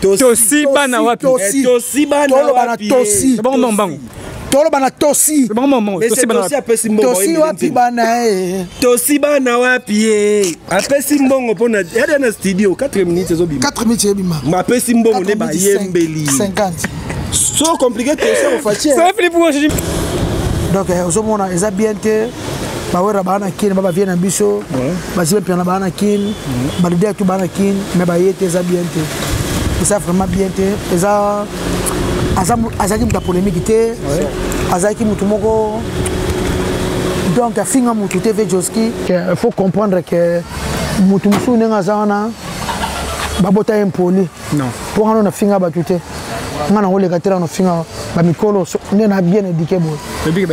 Tosi bana wapi? Tosi bana tosi. C'est bon maman. Tolo bana tosi. C'est bon maman. Tosi bana tosi wapi bana eh. Tosi bana wapi. Apesi mbongo pona yada na studio 4 minutes ezobima. 4 minutes ezobima. Ma pesi mbongo ne ba yembeli. 50. So compliqué tosi au fachier. Ça fait pour aujourd'hui. Donc ozomona eza bien te. Bawera bana kin baba vient na biso. Basibe piana bana kin. Balide tu bana kin mais ba yete eza bien te. Ça vraiment bien te eza azaki muta polémique te azaki mutu moko donc afinga mutu te ve Joski il faut comprendre que mutu musu nenga zana babota impoli non pour ngana na finga batute ngana ole katera no finga ba mikolo nena bien éduqué bo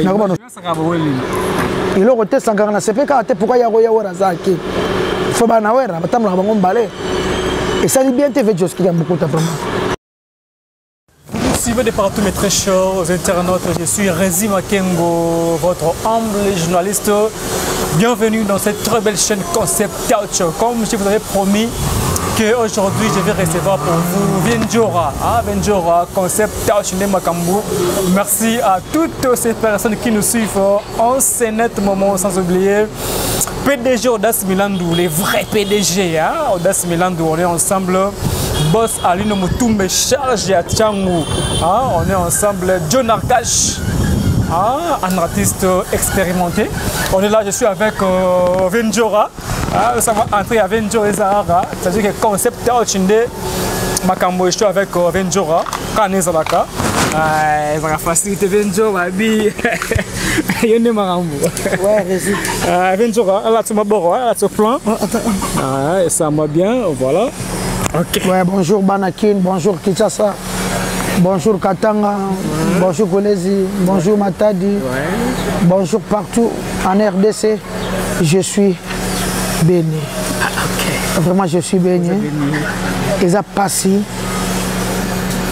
na ko il le côté sangana c'est pas te pourquoi ya wera zaki faut bana wera batamla bango mbale. Et ça dit bien TV Joski qui a beaucoup de vraiment. Vous suivez de partout mes très chers internautes, je suis Rézi Makengo, votre humble journaliste. Bienvenue dans cette très belle chaîne Concept Touch. Comme je vous avais promis qu'aujourd'hui je vais recevoir pour vous Venjora, Venjora, Concept Touch de Makambu. Merci à toutes ces personnes qui nous suivent en ce net moment, sans oublier PDG Audace Milandou, les vrais PDG, Audace Milandou, on est ensemble. Boss Alino Mutumbe, charge à Tchangou, on est ensemble. John Arkash, un artiste expérimenté. On est là, je suis avec Venjora. Ça va entrer à Venjora et Zahara. C'est-à-dire que concept Taochinde, Makambo, je suis avec Venjora, Kane Zalaka. Ça va faciliter Venjora, bi. Yone Marambo. Ouais, Rézi. Venjora, là tu m'as bon, là tu plan. Et ça m'a bien, voilà. Ok. Ouais, bonjour Banakin, bonjour Kinshasa, bonjour Katanga, bonjour Kolezi, bonjour Matadi, bonjour partout en RDC. Je suis béni. Vraiment, je suis béni. Ils ont passé.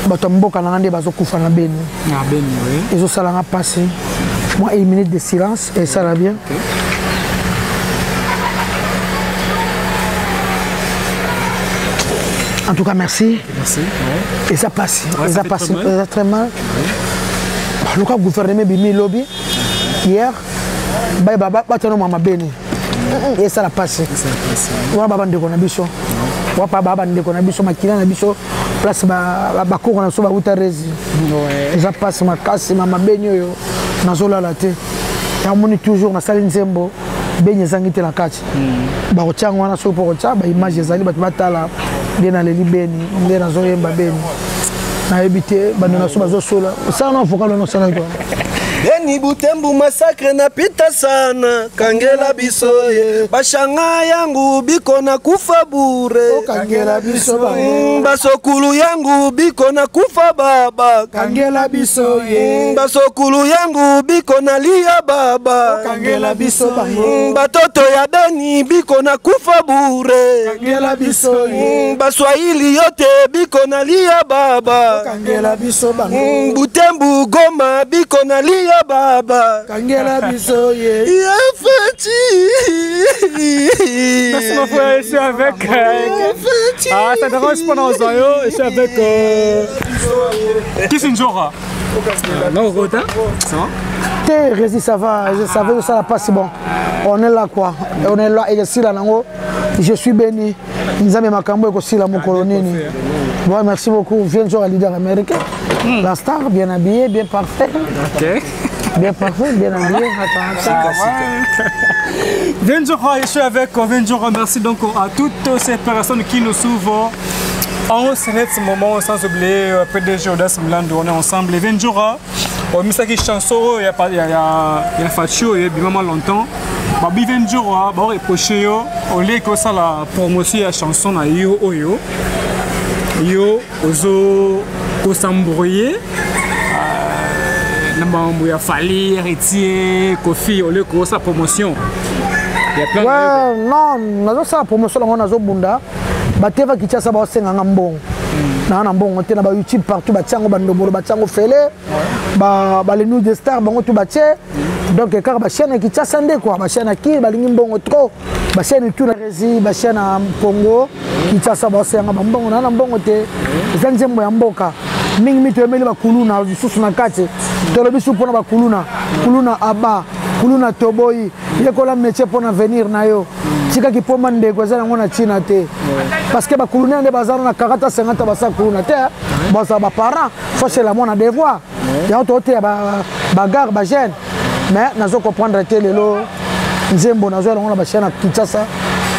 Batombo kanangande bazo kufa na béni. Ah béni, oui. Ils ont salanga passé. Moi, une minute de silence et ça va bien. En tout cas, merci. Merci. Et ça passe. Ouais, et ça passe très mal. Le cas gouvernement Bimi Lobby, hier, et ça a passé. On va pas de connexion. On va pas de connexion. Makina na biso place ba ko na so ba utarezi. Et ça passe ma casse ma benyo yo na zola la te. Ya moni toujours na salle nzembo benye zangite la kati. Ba ko tshanga wana so pour tshaba image ezali ba batala. Bien aller libéni, bien dans un babeni. Na habité, bandona so bazo sola. Ça non faut qu'on s'en aille. Beni Butembo massacre na pita sana kangela bisoye bashanga yangu biko na kufa bure kangela biso bangu basokulu yangu biko na kufa baba kangela bisoye basokulu yangu biko na lia baba kangela biso bangu batoto ya Beni biko na kufa bure kangela bisoye baswahili yote biko na lia baba kangela biso bangu Butembo Goma biko na lia baba kangela biso ye Fati. Merci mon frère, je suis avec ça dérange pas dans Zoyo, je suis avec Kissinjora. Non, Rota, ça va? Rési, ça va, je savais que ça va pas si bon. On est là quoi, on est là et je suis là, je suis béni. Nous avons Makambo et aussi la Mokolonini. Bon, merci beaucoup. Venjora, leader américain. La star, bien habillé, bien parfait. Ok. Bien parfait, bien habillé. Venjora, je suis avec Venjora. Merci donc à toutes ces personnes qui nous suivent En ce moment, sans oublier PDG Audace Milando, on est ensemble. Les 20 jours, on a mis ça qui chanson, il y a Fatio, il y a bien longtemps. Babi 20 jours, on a reproché, on a que ça la promotion de la chanson na yo oyo. Yo, ozo, s'embrouiller. Il a fallu Héritier, Kofi, on a que ça promotion. Ouais, non, on a ça promotion, on a Bunda. Bateva qui tient ça, c'est un bon. On bon, on est dans YouTube partout, Batiango Bandobolo, Batiango Fele, les news des stars, tout bâti. Donc, quand la chaîne qui tient ça, quoi, la chaîne qui, bon trop, la chaîne tout la rési, la chaîne à Congo, qui tient ça, c'est un bon, on a un bon côté. Les enjeux en boca. Ming mi te meli ba kuluna, sous na kate. Tolobi sous pour na ba kuluna, kuluna aba. Kuluna toboyi yekola métier pour venir na yo tika ki poma ndeko za ngona china te parce que ba kuluna nde bazana na 40 50 basa kuluna te basa ba parents faut c'est la mona devoir ya to te ba gar ba jeune mais nazo comprendre te lelo nzembo nazo ngona ba chana kitasa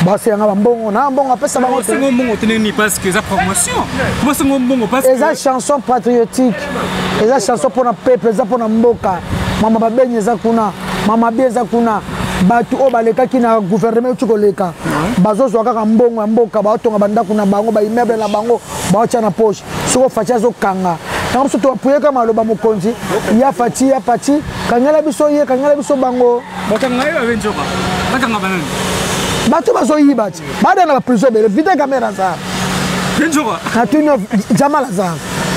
basa nga mbongo na mbongo apesa ba ngoto mbongo teneni parce que za promotion moi c'est mbongo parce que eza chanson patriotique eza chanson pour na peuple eza pour na mboka mama babenye za kuna mama bieza kuna batu o baleka ki na gouvernement tukoleka bazozo kaka mbongo ya mboka baotonga banda kuna bango ba immeuble na bango baocha na poche soko facha zo kanga kama so to puyeka maloba mokonzi ya fachi ya pachi kangala biso ye kangala biso bango bakanga yo avenjoka bakanga banani batu bazo yi bati bada na prison bele vide camera za venjoka katunyo jamala za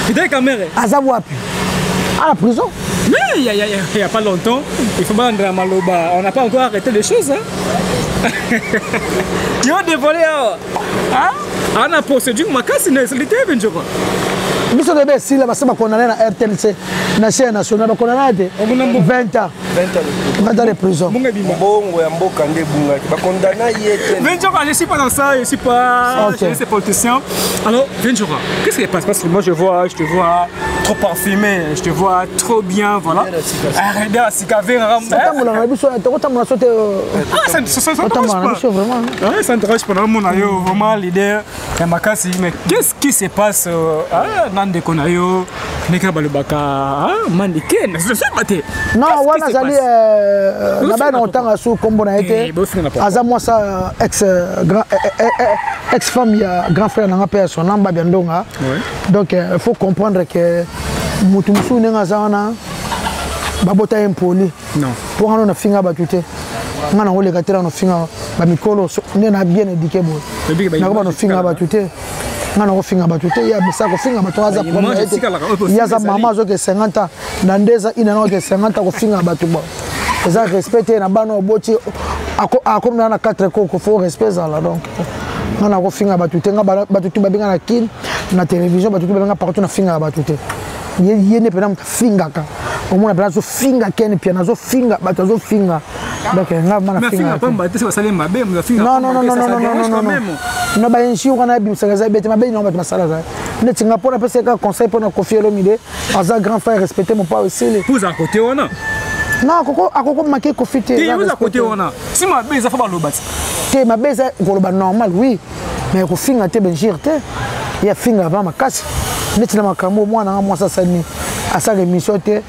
vide camera azabu wapi à la prison. Mais il n'y a pas longtemps, il faut pas rendre Maloba. On n'a pas encore arrêté les choses. Hein? Ils ont dévoilé. Hein? On a procédure, ma casse, c'est l'idée, je crois. Nous sommes des si là, parce qu'on a la RTNC, la chaîne nationale, on a 20 ans. 20 ans de prison. Mais je ne suis pas dans ça, je ne suis pas ces politiciens. Alors, Ventura, qu'est-ce qui se passe? Parce que moi, je te vois trop parfumé, je te vois trop bien, voilà. Arrête à Sikavé, ça ne dérange pas vraiment l'idée. Mais qu'est-ce qui se passe? Nande konayo neka balubaka mandiken je sais pas te non wana zali na ba na otanga su kombo na été aza moi ça ex femme ya grand frère na pa son namba biandonga donc il faut comprendre que mutu musu nenga zana babota impoli non pour ngana na finga batute ngana ngole katera no finga ba mikolo ndena bien éduqué bo na ba no finga batute ngana ko finga batute ya bisa ko finga batoza problème ya za mama zo ke 50 ans na ndeza ina no ke 50 ans ko finga batu bo eza respecter na bano boti ako na 4 ko faut respect ça là donc ngana ko finga batute nga batutu babinga na kin na télévision batutu babinga partout na finga batute yene pena finga ka omona pena zo finga ken pia na zo finga bato zo finga donc nga mana finga pamba tese basale mabe mu finga non no ba enchi ukana bi msagaza bete mabe no bato masala za ne tinga pona pese ka conseil pona confier le mide aza grand frère respecter mon pas aussi les vous à côté wana non akoko maké confiter et vous à côté wana si mabe za fa ba lobati te mabe za ko ba normal oui mais ko finga te benjir te ya finga ba makasi neti na makambo mwana nga mwasa sani asa émission te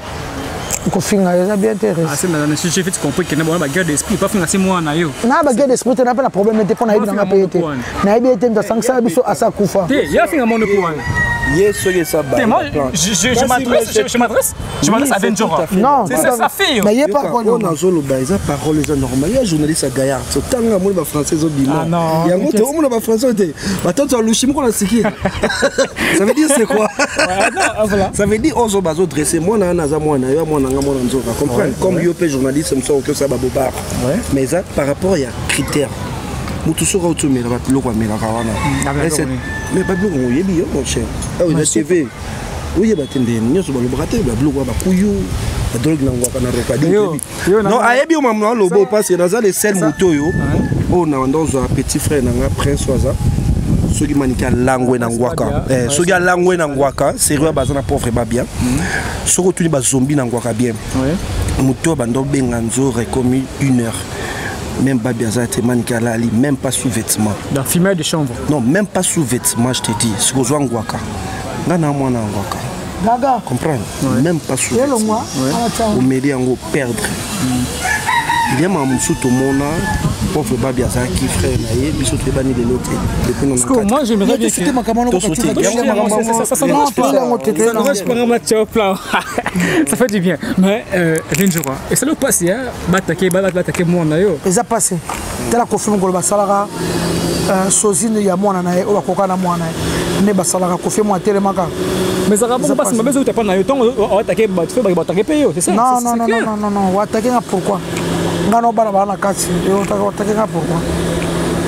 ko finga eza bien intéressant ah c'est là je fais compris que na ba guerre d'esprit pas finga c'est mwana yo na ba guerre d'esprit te na pas problème te pona ibi na payete na ibi te nda sangsa biso asa kufa te ya finga mono pour yes ce ça ba je m'adresse à Ventura non c'est sa fille mais il pas on a zolo ba eza parole eza normal ya journaliste gaillard so tanga mo ba français zo bima ya ngoto o mo ba français te ba toto lushimo ko na siki ça veut dire c'est quoi ça veut dire ozo bazo dresser moi na za moi na yo moi na nga moi na nzoka comprendre comme yo pe journaliste me so que ça ba bobar mais ça par rapport ya critère mutu soko utumela ba biloko amela kawana mais ba biloko yebi yo mon cher ah oui la TV oui ba tende nyoso ba lobaka ba biloko ba kuyu ba dolog na ngwaka na rokadi non ayebi o mamno lobo parce que dans les sel muto yo on a dans un petit frère na prince waza soki manika langwe na ngwaka soki langwe na ngwaka sérieux bazana pauvre ba bien soko tuni ba zombie na ngwaka bien muto ba ndo benga nzo rekomi 1 heure même Babi Azate Manikalali, même pas sous-vêtements. La fumée de chambre. Non, même pas sous-vêtements, je te dis. C'est aux Angwaka. Nana Mwana Angwaka. Gaga. Comprends? Même pas sous-vêtements. Au média, on va perdre. Il y a un moussou tout le monde. Pauvre Babi Azaki, frère, il faut que les noter. Parce que moi, j'aimerais bien que... Ça fait du bien. Mais, Venjura, et ça le passe, Batake, moi, et ça passe. Tu as confirmé que le Basalara, Sozine, il y a moi, ou à Kokana, moi, ne Basalara, confirme-moi, télémaca. Mais ça va pas se mettre où tu n'as pas eu temps, on va attaquer, tu fais attaquer payé, c'est ça? Non, on va attaquer pourquoi? Non, non, non,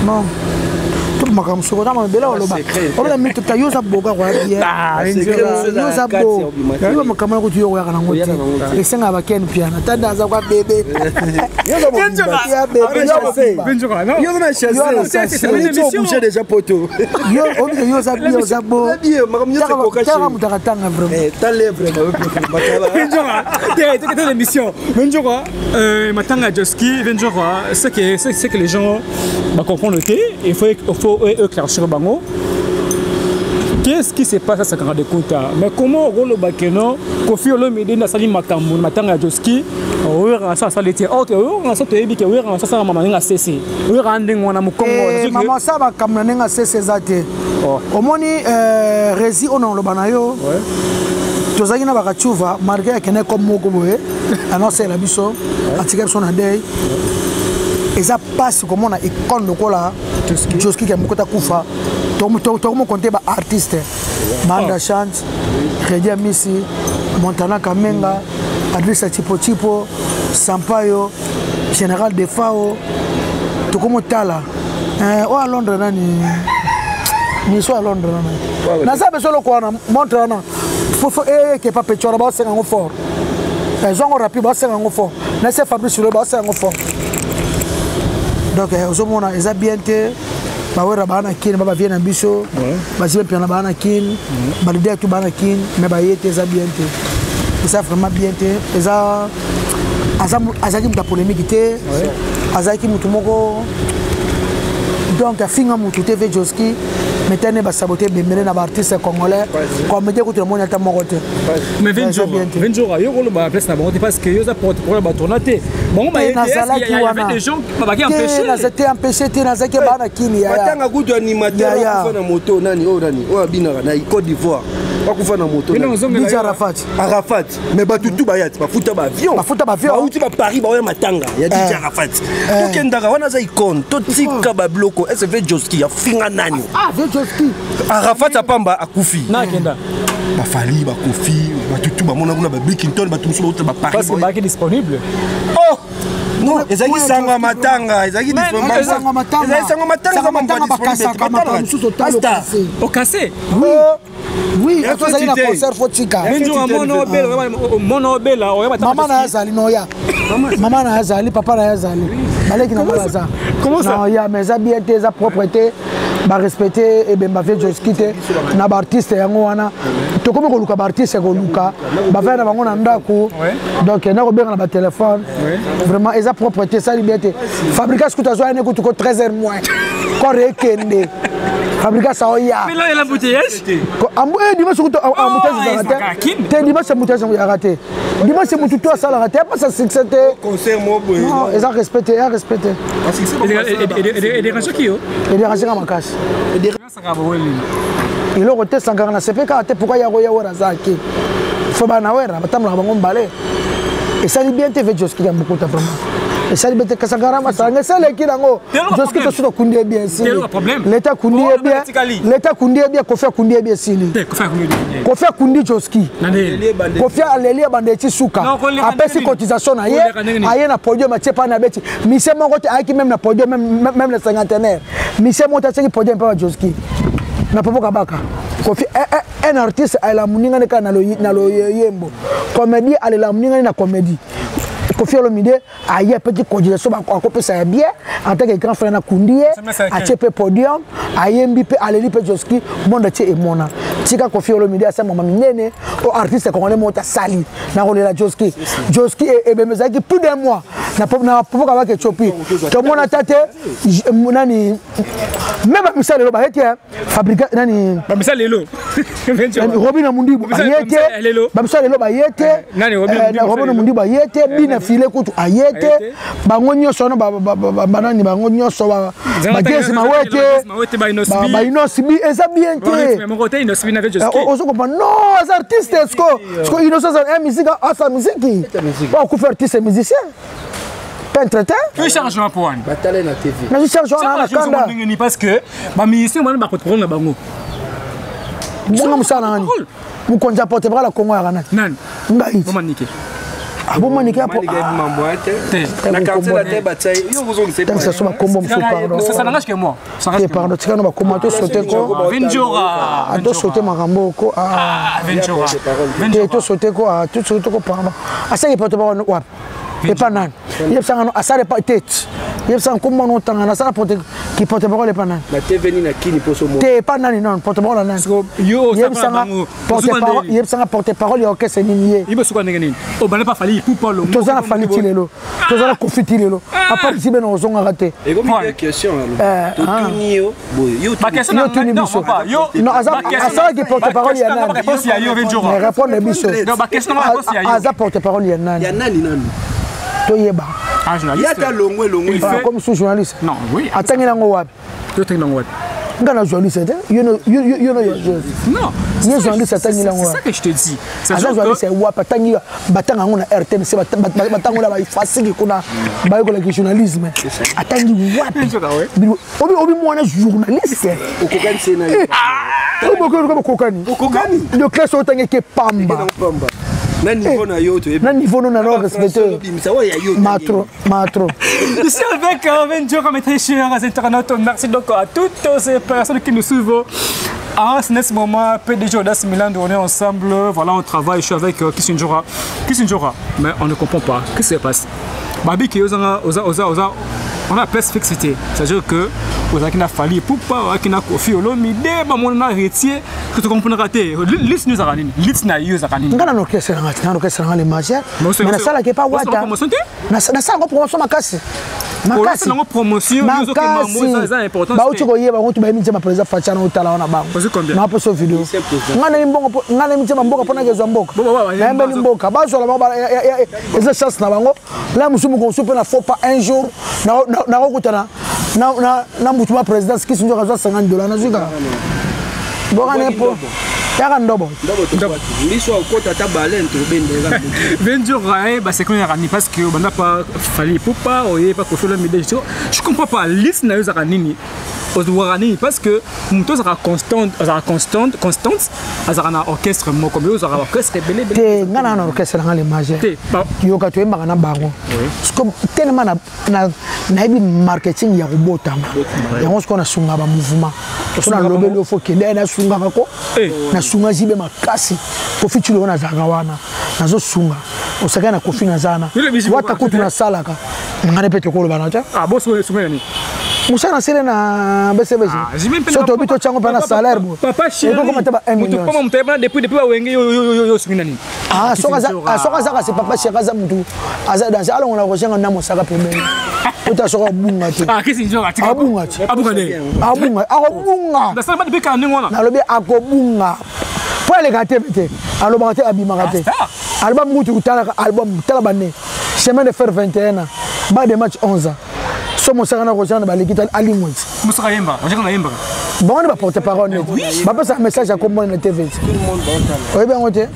non. Tout le monde se regarde, mais là, on a mis tout à yosa boga, yosa bo. Il va me camer au tuyau, et c'est un vacan piano. T'as dans un bébé. Yosa bo. C'est que les gens comprennent le thé, il faut éclaircir bango. Qu'est-ce qui se passe à Sakara de Kota? Mais comment Rolo Bakeno, Kofi Olomide, Nasali Makambo, Matanga Joski, ça l'était. Oh, on ça te dit que ça m'a cessé. Oui, rendez moi na Mukongo. Maman ça va comme n'a cessé zate. Au moni rési on le banayo. Tozaki na bakachuva malgré que n'est comme moko boye. Annoncer la biso, atika son adei. Et ça passe comme on a icône de quoi Joski qui a beaucoup de koufa. Tout le monde compte artiste. Banda Chante, Redia Missi, Montana Kamenga, Adrissa Tipo Tipo, Sampaio, Général Defao, tout le monde tala. Oh à Londres nani, ni soit à Londres nani. Na ça besoin le quoi na montre na. Faut que pas péchora ba c'est un fort. Les gens rapide ba c'est un fort. Na c'est Fabrice le ba c'est un fort. Donc aux moments ils ont bien été. Bawera bana kin baba vient ambition basi piana bana kin balidé tout bana kin mais ba yete za bien té ça vraiment bien té ça azaki muta polémique té azaki mutu moko donc afinga mutu té ve Joski maintenant ba saboter bemere na ba artiste congolais comme dire que tout le monde est moko té mais Venjura yo ko ba place na bango parce que yo za porte pour ba tournaté bon ba il y avait des gens qui empêché na c'était empêché té na zaki bana kin ya batanga kutu animateur ko na moto nani o abina na Côte d'Ivoire ko na moto Bija Arafat mais ba tutu ba yati ba futa ba avion ba uti ba Paris ba matanga ya Bija Arafat to kendaka wana za icône to tika ba bloko SV Joski ya finga nani Joski Arafat apamba akufi na kenda ba fali ba kofi ba tutu ba mona kuna ba Bikington ba tumso ba Paris parce que ba disponible oh non, ezaki sanga matanga, ezaki disponible. Sanga matanga bakasa au cassé. Oui, il faut aller à concert fotika. Mono bela, maman na azali noya. Maman na azali, papa na azali. Baleki na balaza. Comment ça? Non, ya mais bien tes propreté, ba respecter et ben ba fait Joski té na ba artiste yango wana. To comme ko luka ba artiste ko luka, ba fa na bango na ndako. Donc na ko benga na ba téléphone. Vraiment eza propreté ça liberté. Fabrica skuta zo ene ko 13h moins. Ko rekende. Fabrica ça oya. Mais là il a bouteillage. Dimanche embouteillage t'es dimanche embouteillage raté dimanche c'est mon tuto à ça raté pas ça c'est concert moi non ils ont respecté et des rations qui et des rations à ma casse et des il a roté 140 CP pourquoi il y a Razaki faut ba na wera batamla bango mbale et ça bien te fait Joski beaucoup ta vraiment et ça libéré Kasangara masanga ça les qui dango Joski to suto kundi bien si l'état kundi bien ko faire kundi bien si ko faire kundi Joski ko faire aleli bandeti suka après si cotisation na ye na podium a tiepa na beti mise moko te aki même na podium même le cinquantenaire mise moko te podium pa Joski na popo kabaka ko faire un artiste à la muninga ne kana na lo yembo comédie à la muninga na comédie Kofi Olomide a eu petit cotisation à couper ça bien en tant que grand frère na Kundie a tchepé podium a yembipe a lelipe Joski monde tche et mona tika Kofi Olomide a sa maman minene au artiste congolais monta sali na rolela Joski et bemezaki plus d'un mois na popo ka ba ke chopi to mona tate nani même misala lelo ba yete fabrica nani ba misala lelo Robin Mundibu ayete ba misala lelo ba yete nani Robin Mundibu ayete bina file kutu ayete bango nyoso na ba nani bango nyoso ba gesi mawete ba inosbi eza bien te ozo comprendre non les artistes est-ce que innocence est musique à musique pas ku faire artiste musicien peintre te tu charges un point batalé na TV na je charge na kanda parce que ba musicien mwana ba contrôle na bango bonga musana ngani mukonja porte bras la Congo ya kana nani ngai bomanike abomanike apo na quartier la tête bataille yo vous on sait pas ça soit combo monsieur pardon ça n'engage que moi pardon tika no ba commenter sauter ko Venjora ado sauter makambo ko Venjora to sauter ko tout sauter ko pardon asa ki porte bras wa et pas nan il sanga no asa pas tête il sanga comment on tanga na ça porte qui porte bras le pas nan la TV ni na kini poso mo te pas nan non porte bras nan yo sanga porte parole il sanga porte parole ya orchestre nini il be suka nini o bale pas fali pour parler to zana fali tilelo to zana kofitilelo a participer na ozonga raté et comme une question to tunio yo ba question non asa qui porte parole ya nan réponse ya yo Venjora répondre biso non ba question réponse ya yo asa porte parole ya nan to yeba un journaliste il y a longwe comme sous journaliste non oui atangi nango wapi to tangi nango wapi ngana journaliste you know non ni journaliste atangi nango c'est ça que je te dis c'est journaliste wapi atangi batanga ngona RTNC batanga la ba fasiki kuna ba ko la journalisme atangi wapi obi mwana journaliste okokani sena yo okokani le classe otangi ke pamba na niveau na yo to na niveau na no respecter matro ici avec Venjora mes très chers internautes merci donc à toutes ces personnes qui nous suivent en ce moment PDG Audace Milan on est ensemble voilà on travaille je suis avec Kissinjora mais on ne comprend pas qu'est-ce qui se passe babi qui on a perspexité c'est-à-dire que vous avez n'a fallu pour pas qu'il n'a confié au midi ba mon na retier que tu comprends raté liste nous aranine liste na yo aranine ngana no kesa ngana le majeur mais na sala ke pas wata na sala ko promotion makasi na promotion yo que mamoza c'est important ba uti ko yeba ngo tu ba mi tema président Fachana utala wana bango na poso video ngana mi tema mboka pona kezo mboka na mbeli mboka ba zo la ba eza chance na bango la musumu ko soupe na faut pas un jour na kokutana na mutu wa président Kissinjora za $50 na zuka bokane po yaka ndobo liso okota ta balen to bende Venjora ba c'est qu'on a parce que on n'a pas fallu pour pas oye pas ko le midi je comprends pas liste na yo za nini Ozouarani parce que muto sera constante azarana orchestre mo comme yo sera orchestre belé te ngana na orchestre ngale majeur yo ka to emba na bango comme tellement na bi marketing ya robotama yango ce qu'on a sunga ba mouvement so na lobelo fo kende na sunga ko na sunga zibe makasi ko fitilo na zanga wana nazo sunga osaka na kofi na zana wata kutu na salaka ngane pete ko lo bana ta boso sunga ni musana sele na BCBG soto bito chango pana salaire bo papa chéri comment taba 1 million comment mteba depuis wenge yo sunga ni soka zaka c'est papa chéri za mtu aza dans ala on la recherche na mosaka pembeni uta soka bunga te Kissinjora abunga da sama depuis quand ngona na lobi akobunga po le gâté bete aloba gâté abima gâté album mutu utala album tala bané chemin de fer 21 ans bas de match 11 ans somo saka na rejoindre ba l'équipe alimwezi musaka yemba on jeka yemba bon on va porter parole net ba pesa message à comment na TV tout le monde va oui ben on te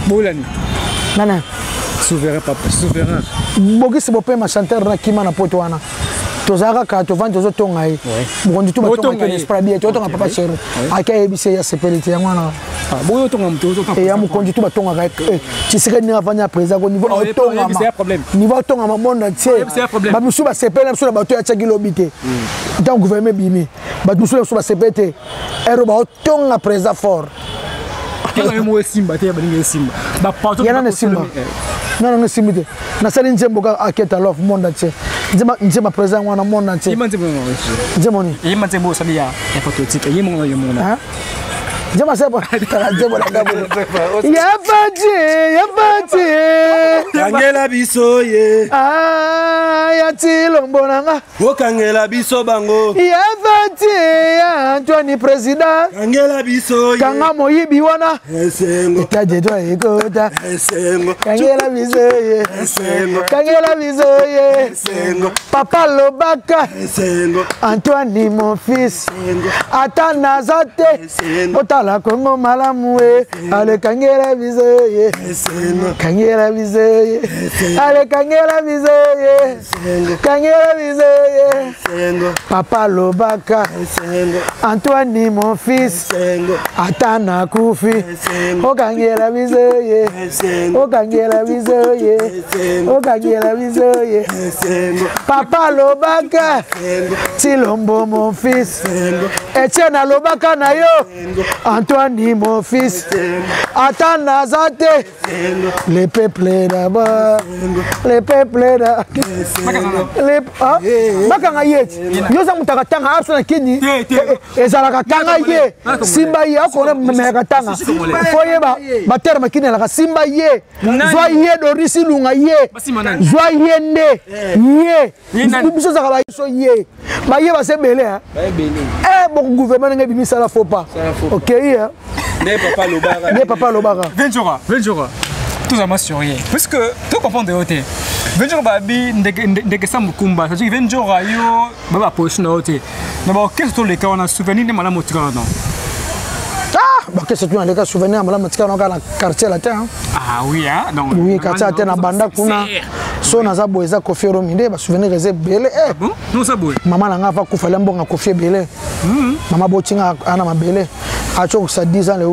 bolani nana souverain papa souverain bogisi bopé ma chanteur na kima na poto wana tozaka ka to vendre zo tonga yi bondi to batonga ke spray bien to tonga papa chéri aka ebise ya sepelite ya mwana boyo tonga mto e ya mukondi to batonga ka ti sika ni avanya président ko niveau tonga niveau tonga ma monde entier ba musu ba sepela musu ba to ya tchaki lobité donc gouvernement bimi ba musu ba sepete ero ba tonga président fort kama mo simba te ba ninge simba ba pato yana simba non simite na sali njembo ka aketa love monde entier njema président wana monde entier njemoni njemoni yima njembo sali ya patriotique yima yo mona Jama sebo tala jebo la gabo. Ya fati. Kangela biso ye. Ah ya tilombo nanga. O kangela biso bango. Ya fati ya Antoine président. Kangela biso ye. Kanga moyibi wana. Esengo. Itaje to ekota. Esengo. Kangela biso ye. Esengo. Kangela biso ye. Esengo. Papa Lobaka. Esengo. Antoine mon fils. Esengo. Ata nazate. Esengo. Otala Kongo malamu we. Ale kangela biso ye. Esengo. Kangela biso ye. Ale kangela biso ye. Esengo. Kangela biso ye. Esengo. Papa Lobaka. Esengo. Antoine mon fils. Esengo. Ata nakufi. Esengo. Okangela biso ye. Esengo. Okangela biso ye. Esengo. Okangela biso ye. Esengo. Papa Lobaka. Esengo. Tilombo mon fils. Esengo. Etienne Lobaka na yo. Antoine mon fils. Ata nazate. Le peuple d'abord. Le peuple d'abord. Bakanga yeti. Yoza mutakatanga absana kini. Ezalaka tanga ye. Simba ye akona mmeka tanga. Foye ba terme kini la simba ye. Zwa ye dorisi lunga ye. Zwa ye nde. Ye. Biso za ba so ye. Ba ye ba se belé hein. Bon gouvernement nga bimisa la faut pas. OK hein. Ne papa Lobaka. 20 jours. Tout ça m'a surveillé. Parce que tout comprend de côté. 20 jours babi ndeke sa mukumba. Ça dit 20 jours yo baba poche na côté. D'abord qu'est-ce que les cas on a souvenir de madame Motika non. Ah, bah qu'est-ce que tu as les cas souvenir madame Motika dans la quartier là terre. Ah oui hein. Donc oui, quartier là na banda kuna. So naza boeza Kofi Olomide ba souvenir reze belé. Eh bon, non ça boy. Maman na nga va kufala mbonga Kofi belé. Maman botinga ana mabele. A choko ça 10 ans le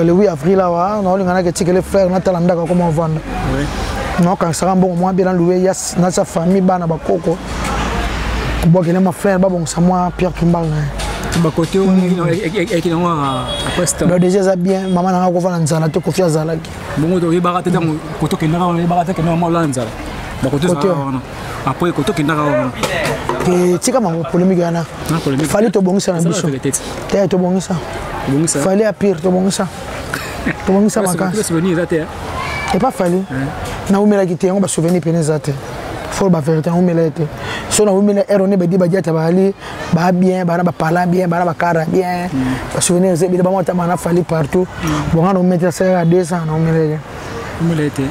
8 avril là on a que tirer les frères na talanda comment vendre. Oui. Non quand ça bon moi bien loué yas na sa famille bana bakoko. Bo que ma frère ba bon ça moi Pierre Kimbal na. Ba côté et qui non après ça. Le déjà ça bien maman na ko vendre nzala to Kofi azalaki. Bon to yeba tete mo côté que na ba tete que non la nzala. Ba côté ça. Après côté que na que tika ma polémique yana. Fallait to bongisa na biso. Te to bongisa. Fallait à pire to bongisa. To bongisa makasi. Souvenir zate. Et pas fallu. Na umela kité on ba souvenir pene zate. Faut ba vérité on umela été. So na umela erone be di ba diata ba ali ba bien ba ba parler bien ba ba cara bien. Ba souvenir zé bi ba mo ta mana fallait partout. Bon on mettre ça à 200 na umela. Umela été.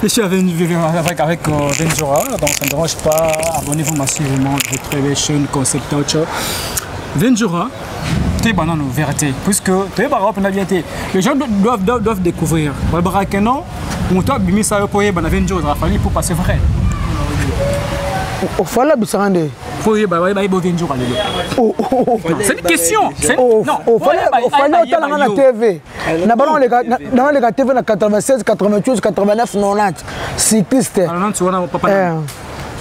Je suis avec Venjora, donc ça ne dérange pas, abonnez-vous massivement à votre chaîne Concept Audio. Venjora, c'est banane vérité, puisque les gens doivent découvrir. On doit bien ça pour Venjora, il faut passer vrai. Il faut la bisarande. C'est une question. Non, il faut la TV. Dans les TV 96, 98, 89, 90. Cycliste.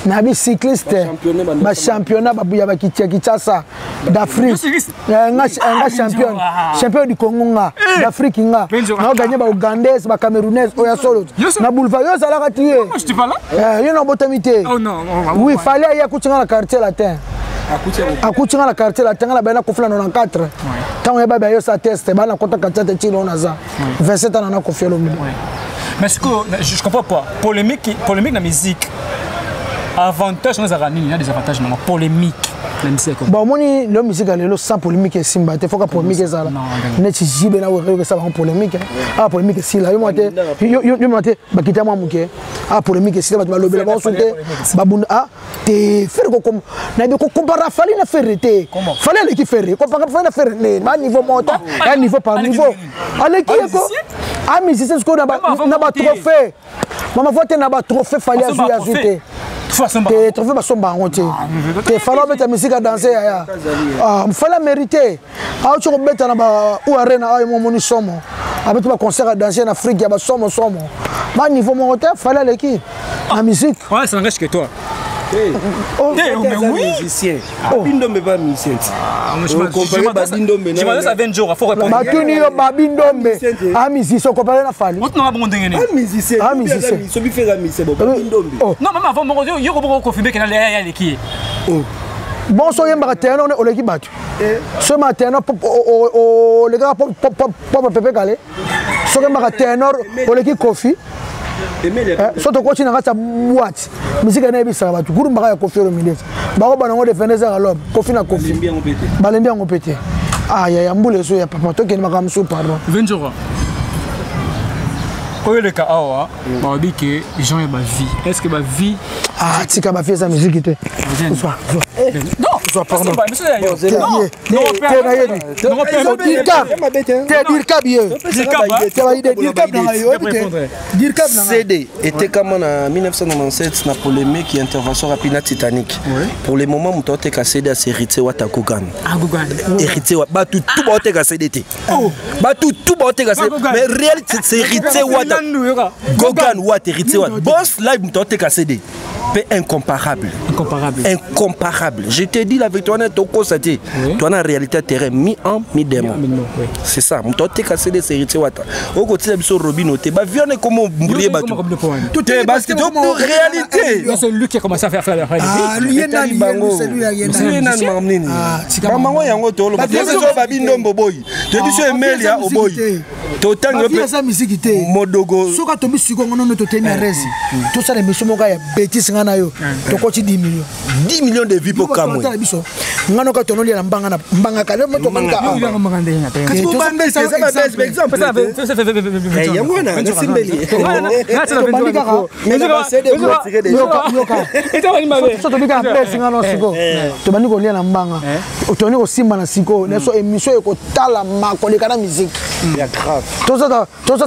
Nabi cycliste. Ba championnat babuya ba Kinshasa d'Afrique. Champion du Congo d'Afrique nga. Na gagné ba Ougandais, ba Camerounais, oya solo. Na boulevard yo sala ka tuer. Je te parle là. Yo na botamité. Oh non. Oui, fallait ya kutinga la quartier latin. Akutinga la quartier latin la bana kofla 94. Tant ya ba yo sa test bana kota katata tilo naza. 27 ans na Kofi Olomide. Mais ce que je comprends pas. Polémique dans la musique. Avantage dans il y a des avantages dans la polémique. Bon, moi, la musique est sans polémique et simba. Il faut que la polémique soit là. Ne t'y jibe là où ça va en polémique. Ah, polémique c'est là. Yo mate, bah quitte moi mouké. Ah, polémique c'est là. Bah le bel bon sauté. Bah bon ah, t'es faire comme. Na be ko comparer fallait na faire été. Fallait le qui faire. Comparer fallait na faire les. Bah niveau montant, un niveau par niveau. Allez qui est quoi? Ah, mais c'est ce qu'on a ba trophée. Maman vote na ba trophée fallait ajouter. Te trouver ba somba ngote. Te fallait mettre la musique à danser ya. Ah, fallait mériter. Ah, tu mettre na ba ou arena ay mo moni somo. Avec ba concert à danser en Afrique ya ba somo. Ba niveau monté fallait l'équipe. La musique. Ouais, ça n'engage que toi. Mais oui. Bindombe pas musicien. Je m'adresse à 20 jours, il faut répondre. Batuni yo Babindombe. Ah musicien comparé na fali. On a bon dingé. Ah musicien. Ah musicien. Celui fait la musique bon Bindombe. Non, même avant mon yo ko confirmer que là l'équipe. bon so yemba ténor ne oleki batu so ma ténor le gars pop pepe calé so yemba ténor oleki Kofi so to coach na ngata boîte musique na ebisa batu kuru mbaka ya Kofi Olomide bako banango defender ça alors Kofi na Kofi balembi ngo pété ah ya mbule so ya papa to keni makamso pardon Ventura Oyo le cas awa ba dit que Jean ba vie est-ce que ba vie ah tika ba fiesa musique te non soit pardon non CD était comme en 1997 na polémique qui intervention rapide Titanic pour le moment mon tote ka CD c'est hérité wa Gogan hérité wa ba tout ba te ka CD te ba tout ba te ka CD mais réalité c'est hérité wa Gogan wa hérité wa boss live mon tote ka CD incomparable. Je te dis la victoire n'est pas constatée. Toi en réalité terrain mi en mi démon. C'est ça. Mon tote cassé des séries wata. Au côté de Robino te ba viande comment mourir bateau. Tout est basket de réalité. C'est lui qui a commencé à faire la réalité. Ah lui c'est lui nan mamnini. Mamango yango to lo. Ba babi ndombo boy. Te dis so Emelia o boy. Totango pe sa musique te. Modogo. Soka to misiko ngono to temi resi. To ça les misimo ka ya bêtise ngana yo. To coach 10 millions. 10 millions de vies pour Kamwe. Ngano ka tono lia mbanga ka le moto manga. Kasi ko bande ça ba best exemple. Yango na simbeli. So to bika best ngano siko. To bandi ko lia na mbanga. Otoni ko simba na siko. Neso émission ko tala makole kana musique. Ya grave. To ça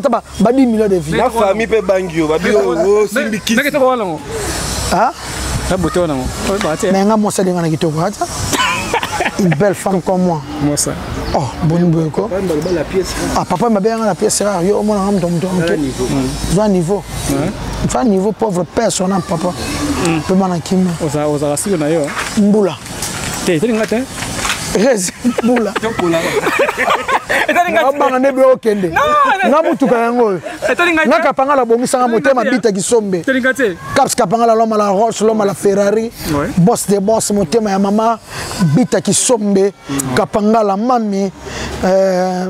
ba 10 millions de vies. La famille pe bangio ba bio simbiki. Ah? Mais une belle femme comme moi. Moi ça. Oh, bon boyko. Ah, papa m'a bien la pièce rare. Yo mon ram tom. Niveau. Fa niveau pauvre personne papa. Pe mana kim. Oza siko na yo. Mbula. Te ngata. Rezi mbula. Ngabanga nebe okende. Na mutuka yango. Naka pangala bomisanga motema bita kisombe. Caps kapangala loma la Roche, loma la Ferrari. Boss de boss motema ya mama bita kisombe. Kapangala mami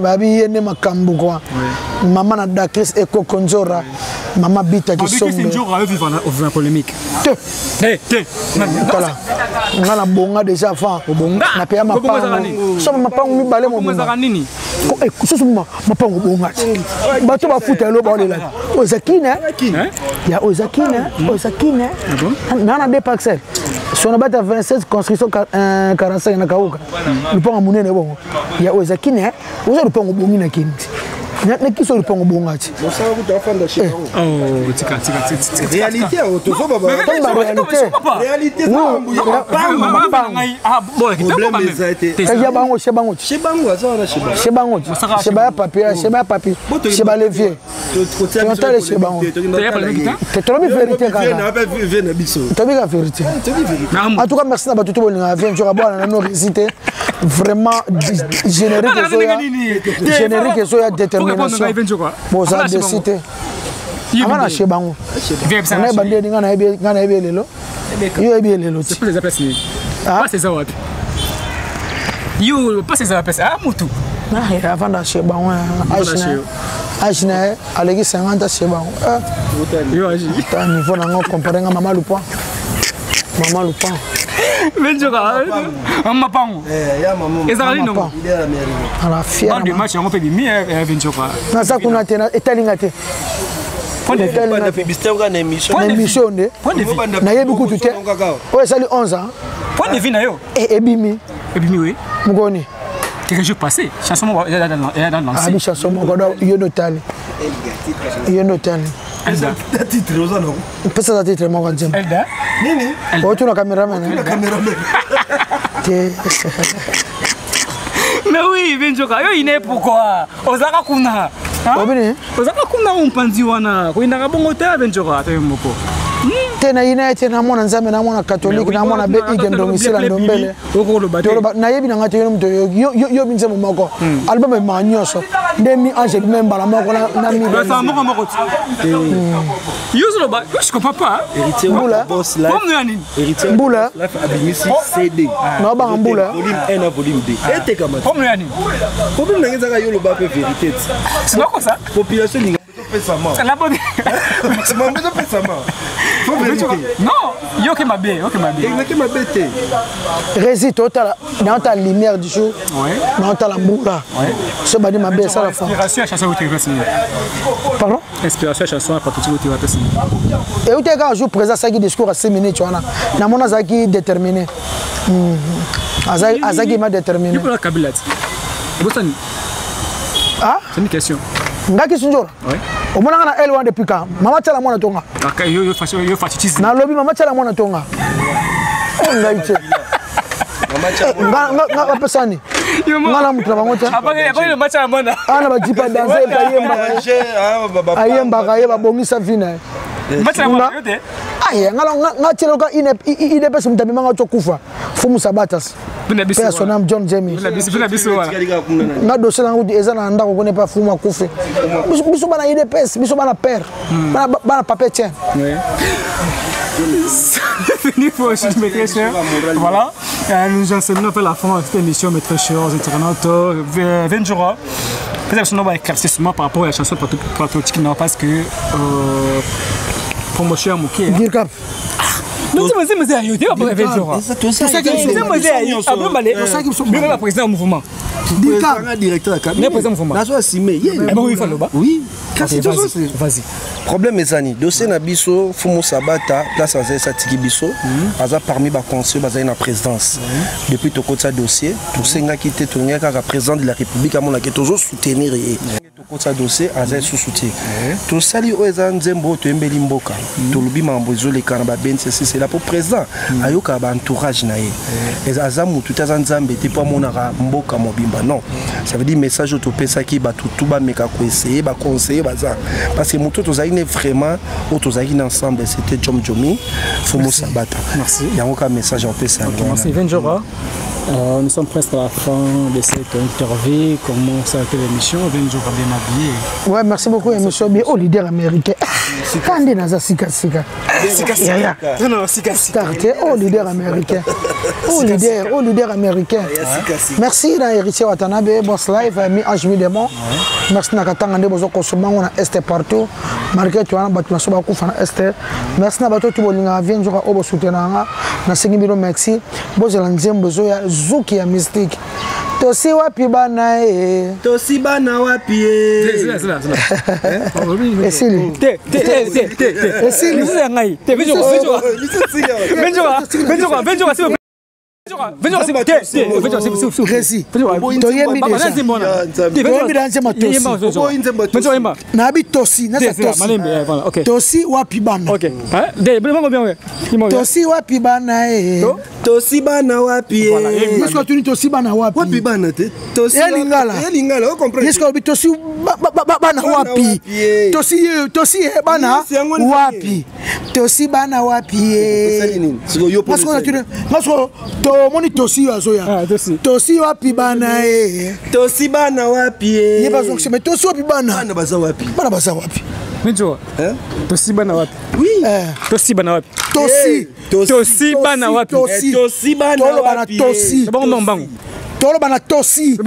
babi yene makambu kwa. Mama na Dakris Eko Konjora. Mama bita kisombe. Biki Sinjora vivre en polémique. Te. Ngala bonga déjà fa. Na pe ma so mapango mibale mo bonga nini so mapango bonga bato ba futa lo ba lela ozakina ya ozakina nana be parcelle sona bata 27 construction 45 na kauka luponga munene bongo ya ozakina ozo lupongo bongi na kinti na kiso lupongo bonga ti mosa ku tafanda chez oh tika réalité auto so baba réalité ya bango sheba papier sheba levier tontale sheba bango te mi vérité kana vérité en tout cas merci na batuto bolinga vient tu rabona na no réciter vraiment générique so ya détermination bon ça décider amana shebango on bande dinga na ebe lelo yo ebe lelo c'est les appels pas c'est ça wapi yo pas c'est ça appels ah mutu ah avant da shebango Aïchna alegi 50 shebango yo aji ta niveau na ngo comparer nga mama lupa Venjoka mama pango ya maman ezali no ala fier de match on peut bien Venjoka na ça kuna tena etalinga te émission nde na yebi kutu te oyo esali 11 ans point de vue na yo ebimi oui mukoni quelques jours passés chanson il y a dans l'ancien abi chanson moko yo notali Elda titre ozano pesa za titre moko nzemba Elda nini otu na cameraman mais oui Venjoka yo ine pourquoi ozaka kuna obini ozaka kuna umpanzi wana kuinda bongo te Venjoka te moko Tena United na mona nzambe na mona catholique na mona be igendomisela ndombele. Na yebi na ngate yo binze moko. Album e manyoso. Ndemi anje memba la moko na mi. Ça moko moko. Yo zo ba, je comprends pas. Héritier boss live. Héritier Mbula. Abimisi CD. Na ba mbula. Volume 1 à volume 2. Et te kamata. Comme yani. Problème na ngeza yo lo ba pe vérité. C'est pas quoi ça? Population ni c'est la bonne. C'est mon besoin de ça. Non, yo que ma bien, yo que ma bien. Yo que ma bête. Résiste total dans ta lumière du jour. Ouais. Dans ta lamboula. Ouais. Ce badi ma bien ça la fin. Inspiration à chanson où tu vas signer. Pardon? Inspiration à chanson à partir où tu vas signer. Et où tu as jour présent ça qui discours à 6 minutes tu vois là. Na mona ça qui déterminé. Azaki m'a déterminé. Tu peux la kabilati. Bosani. Ah? C'est une question. Ngaki sunjora. Oui. Au moins on a L1 depuis quand? Maman tala mona tonga. Aka yo fatitize. Na lobby maman tala mona tonga. Ngaite. Nga pesani. Ngala mutra bangota. Abanga le match à mona. Ana ba jipa danser ba ayemba ba bongisa vina. Match à mona yote. Aye ngala tshelo ine pesa mtabi manga tokufa. Fumu sabatas. Personnel John Jamie. Na dossier na ngudi eza na ndako kone pa fuma kufe. Biso bana ide pesa, biso bana père. Bana papa tien. Oui. Fini pour aujourd'hui mes très chers. Voilà. Nous enseignons un peu la fin de cette émission mes très chers internautes. 20 jours. Peut-être que nous va éclaircissement par rapport à la chanson patriotique parce que promotion moqué. Non, c'est mais c'est yoté après 20 jours. C'est ça qui est après balé. C'est ça qui sont bien la président mouvement. Directeur de la cabinet. Le président mouvement. Nazo assimé. Oui, il faut oui. Vas-y. Problème ezani dossier na biso Fumu Sabata place à Satiki biso aza parmi ba conseillers bazali na présidence depuis tokota dossier tout senga qui était tourné ka président de la République à mon qui toujours soutenir et tokota dossier aza sous soutien tout sali o eza nzembo to embeli mboka to lubi mambo ezole kana ba BNCC c'est là pour président ayoka ba entourage na ye aza mutu taza nzambe te po monaka mboka mobimba non ça veut dire message to pesa ki ba tutu ba meka ko essayer ba conseiller baza parce que mutu to zaine vraiment autozaki ensemble c'était John Jomi Fumu Sabata. Merci. Il y a encore un message en plus. Merci 20 jours. Nous sommes presque à la fin de cette interview. Comment ça a été l'émission? 20 jours bien habillé. Ouais, merci beaucoup, monsieur. Mais au leader américain. Quand on est dans Sika. Non, Sika. Au leader américain. Au leader américain. Merci, héritier Watanabe, Boss Live, ami Anjemi Demon. Merci, Nakatanga, Nebozo Kosoma, on a Est partout. Marqué, tu as un bâtiment sur la coupe en Est. Merci, Nabato, tu as 20 jours à Obo Soutenanga. Nasengibiro, merci. Bozelanzem, Bozoya. Zuki ya mystique. Tosi wapi bana e. Tosi bana wapi e. Esili. Esili. Ngai. Tosi wapi bana. Tosi wapi bana e. Tosi bana wapi e. Est-ce que tu tosi bana wapi? Wapi bana te. Tosi lingala. Lingala, vous comprenez? Est-ce que tosi bana wapi? Tosi bana wapi? Tosi bana wapi e. Parce que to moni tosi azoya. Tosi wapi bana e. Tosi bana wapi e. Yeba zonk mais tosi wapi bana. Bana baza wapi? Bana baza wapi? Minjo. Tosi bana wapi? Oui. Tosi bana wapi? Tosi bana wapi? Tosi bana wapi? Tosi. Bango bango. Tolo bana tosi.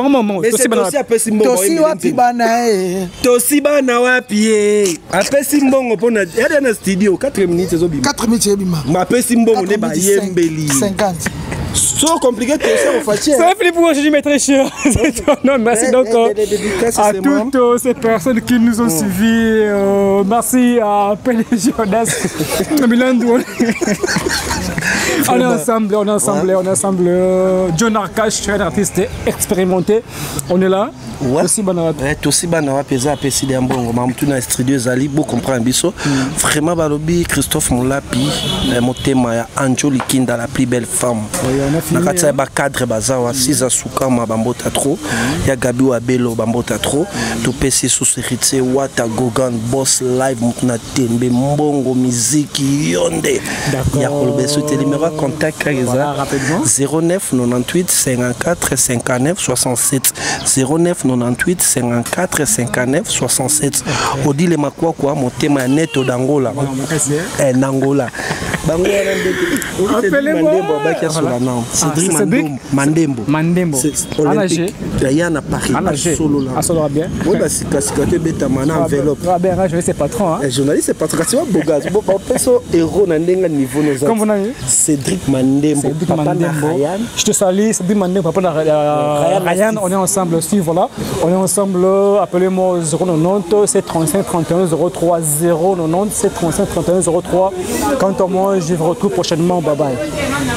Tosi wapi bana e. Tosi bana wapi e. Apesi mbongo pona yada na studio 4 minutes ezobima. 4 minutes ebima. Ma pesi mbongo ne ba yembeli. 50. So compliqué que ça au fatigue. Ça fait pour aujourd'hui mes très chers. Non, merci donc à toutes ces personnes qui nous ont suivis. Merci à PDG Audace. On est ensemble, on est ensemble, on est ensemble. John Arcache, un artiste expérimenté. On est là. Ouais. Aussi banana pesa pesi de mbongo mamtu na studio zali bo comprendre biso vraiment balobi Christophe Molapi motema ya Anjo Likinda la plus belle femme na katsa ba cadre bazawa siza sukama bambota trop ya Gabi wa Belo bambota trop to pesi sous héritier Wata Gogan boss live mutuna tembe mbongo muziki yonde ya kolobeso te numéro contact kaza 09 98 54 59 67 09 98 54 59 67 Odile Makwakwa motema neto d'Angola Nangola bango Mandembo baki sur la nom Cédric Mandembo Olympique Yana Paris solo là solo bien oui bah c'est que beta mana enveloppe ben je sais pas trop hein journaliste c'est pas trop tu vois Bogaz bon perso héros na ndenga niveau nos comme vous avez Cédric Mandembo papa na Ryan je te salue Cédric Mandembo papa na Ryan on est ensemble aussi voilà on est ensemble appelez-moi au 090 735 31 03 090 735 31 03 quant à moi je vous retrouve prochainement bye bye